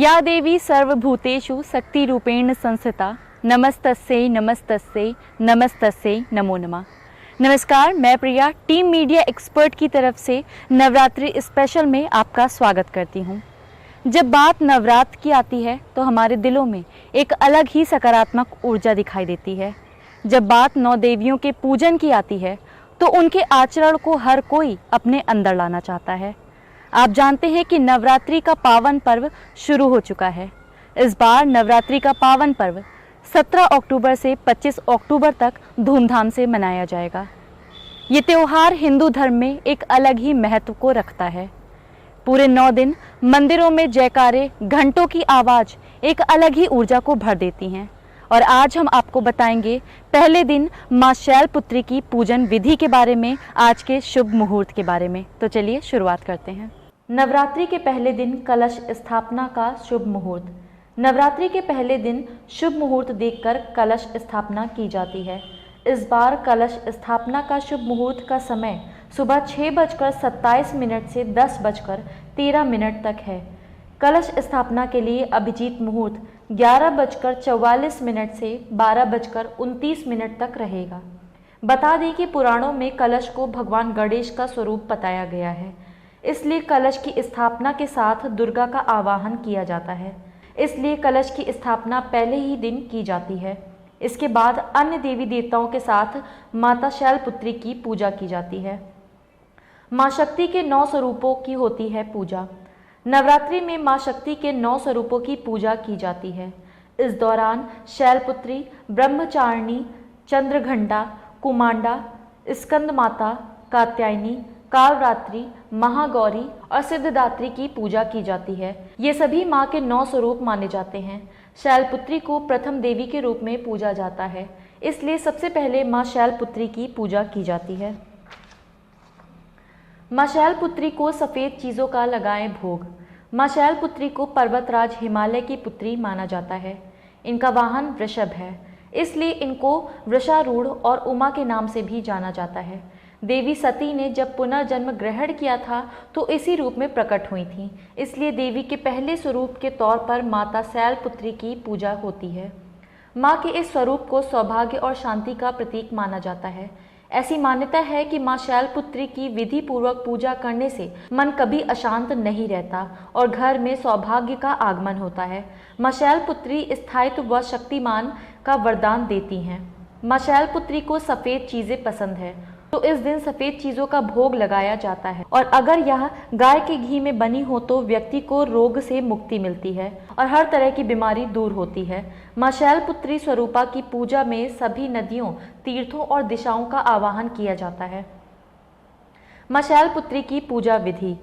या देवी सर्वभूतेषु शक्तिरूपेण संस्थिता नमस्तस्यै नमस्तस्यै नमस्तस्यै नमो नमः। नमस्कार, मैं प्रिया टीम मीडिया एक्सपर्ट की तरफ से नवरात्रि स्पेशल में आपका स्वागत करती हूँ। जब बात नवरात्र की आती है तो हमारे दिलों में एक अलग ही सकारात्मक ऊर्जा दिखाई देती है। जब बात नौ देवियों के पूजन की आती है तो उनके आचरण को हर कोई अपने अंदर लाना चाहता है। आप जानते हैं कि नवरात्रि का पावन पर्व शुरू हो चुका है। इस बार नवरात्रि का पावन पर्व 17 अक्टूबर से 25 अक्टूबर तक धूमधाम से मनाया जाएगा। ये त्यौहार हिंदू धर्म में एक अलग ही महत्व को रखता है। पूरे 9 दिन मंदिरों में जयकारे, घंटों की आवाज़ एक अलग ही ऊर्जा को भर देती हैं। और आज हम आपको बताएंगे पहले दिन माँ शैलपुत्री की पूजन विधि के बारे में, आज के शुभ मुहूर्त के बारे में। तो चलिए शुरुआत करते हैं। नवरात्रि के पहले दिन कलश स्थापना का शुभ मुहूर्त। नवरात्रि के पहले दिन शुभ मुहूर्त देखकर कलश स्थापना की जाती है। इस बार कलश स्थापना का शुभ मुहूर्त का समय सुबह 6:27 से 10:13 तक है। कलश स्थापना के लिए अभिजीत मुहूर्त 11:44 से 12:29 तक रहेगा। बता दें कि पुराणों में कलश को भगवान गणेश का स्वरूप बताया गया है, इसलिए कलश की स्थापना के साथ दुर्गा का आवाहन किया जाता है। इसलिए कलश की स्थापना पहले ही दिन की जाती है। इसके बाद अन्य देवी देवताओं के साथ माता शैलपुत्री की पूजा की जाती है। माँ शक्ति के 9 स्वरूपों की होती है पूजा। नवरात्रि में माँ शक्ति के 9 स्वरूपों की पूजा की जाती है। इस दौरान शैलपुत्री, ब्रह्मचारिणी, चंद्रघंटा, कुमांडा, स्कंद माता, कात्यायनी, कालरात्रि, महागौरी और सिद्धदात्री की पूजा की जाती है। ये सभी माँ के 9 स्वरूप माने जाते हैं। शैलपुत्री को प्रथम देवी के रूप में पूजा जाता है, इसलिए सबसे पहले माँ शैलपुत्री की पूजा की जाती है। माँ शैलपुत्री को सफ़ेद चीज़ों का लगाएं भोग। माँ शैलपुत्री को पर्वतराज हिमालय की पुत्री माना जाता है। इनका वाहन वृषभ है, इसलिए इनको वृषारूढ़ और उमा के नाम से भी जाना जाता है। देवी सती ने जब पुनर्जन्म ग्रहण किया था तो इसी रूप में प्रकट हुई थी, इसलिए देवी के पहले स्वरूप के तौर पर माता शैलपुत्री की पूजा होती है। माँ के इस स्वरूप को सौभाग्य और शांति का प्रतीक माना जाता है। ऐसी मान्यता है कि माँ शैलपुत्री की विधि पूर्वक पूजा करने से मन कभी अशांत नहीं रहता और घर में सौभाग्य का आगमन होता है। माँ शैलपुत्री स्थायित्व व शक्तिमान का वरदान देती हैं। माँ शैलपुत्री को सफ़ेद चीज़ें पसंद है, तो इस दिन सफ़ेद चीज़ों का भोग लगाया जाता है और अगर यह गाय के घी में बनी हो तो व्यक्ति को रोग से मुक्ति मिलती है और हर तरह की बीमारी दूर होती है। माँ शैलपुत्री स्वरूपा की पूजा में सभी नदियों, तीर्थों और दिशाओं का आवाहन किया जाता है। माँ शैलपुत्री की पूजा विधि।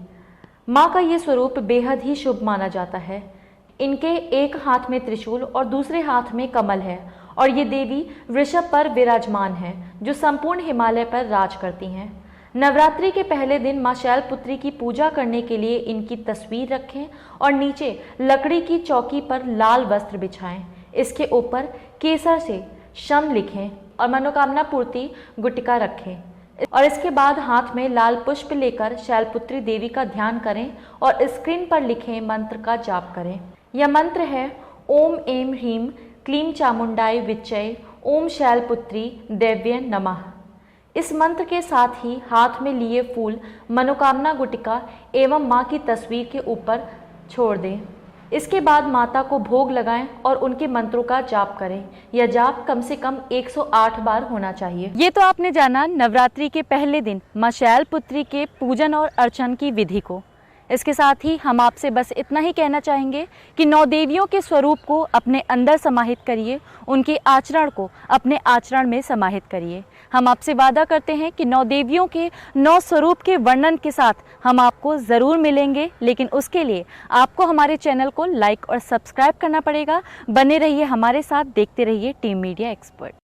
माँ का ये स्वरूप बेहद ही शुभ माना जाता है। इनके एक हाथ में त्रिशूल और दूसरे हाथ में कमल है और ये देवी वृषभ पर विराजमान है, जो संपूर्ण हिमालय पर राज करती हैं। नवरात्रि के पहले दिन माँ शैलपुत्री की पूजा करने के लिए इनकी तस्वीर रखें और नीचे लकड़ी की चौकी पर लाल वस्त्र बिछाएं। इसके ऊपर केसर से शम लिखें और मनोकामना पूर्ति गुटिका रखें और इसके बाद हाथ में लाल पुष्प लेकर शैलपुत्री देवी का ध्यान करें और स्क्रीन पर लिखे मंत्र का जाप करें। यह मंत्र है ओम ऐं ह्रीं क्लीं चामुंडाय विच्चय ओम शैलपुत्री देव्यै नमः। इस मंत्र के साथ ही हाथ में लिए फूल मनोकामना गुटिका एवं माँ की तस्वीर के ऊपर छोड़ दें। इसके बाद माता को भोग लगाएं और उनके मंत्रों का जाप करें। यह जाप कम से कम 108 बार होना चाहिए। ये तो आपने जाना नवरात्रि के पहले दिन माँ शैलपुत्री के पूजन और अर्चन की विधि को। इसके साथ ही हम आपसे बस इतना ही कहना चाहेंगे कि 9 देवियों के स्वरूप को अपने अंदर समाहित करिए, उनके आचरण को अपने आचरण में समाहित करिए। हम आपसे वादा करते हैं कि 9 देवियों के 9 स्वरूप के वर्णन के साथ हम आपको ज़रूर मिलेंगे, लेकिन उसके लिए आपको हमारे चैनल को लाइक और सब्सक्राइब करना पड़ेगा। बने रहिए हमारे साथ, देखते रहिए टीम मीडिया एक्सपर्ट।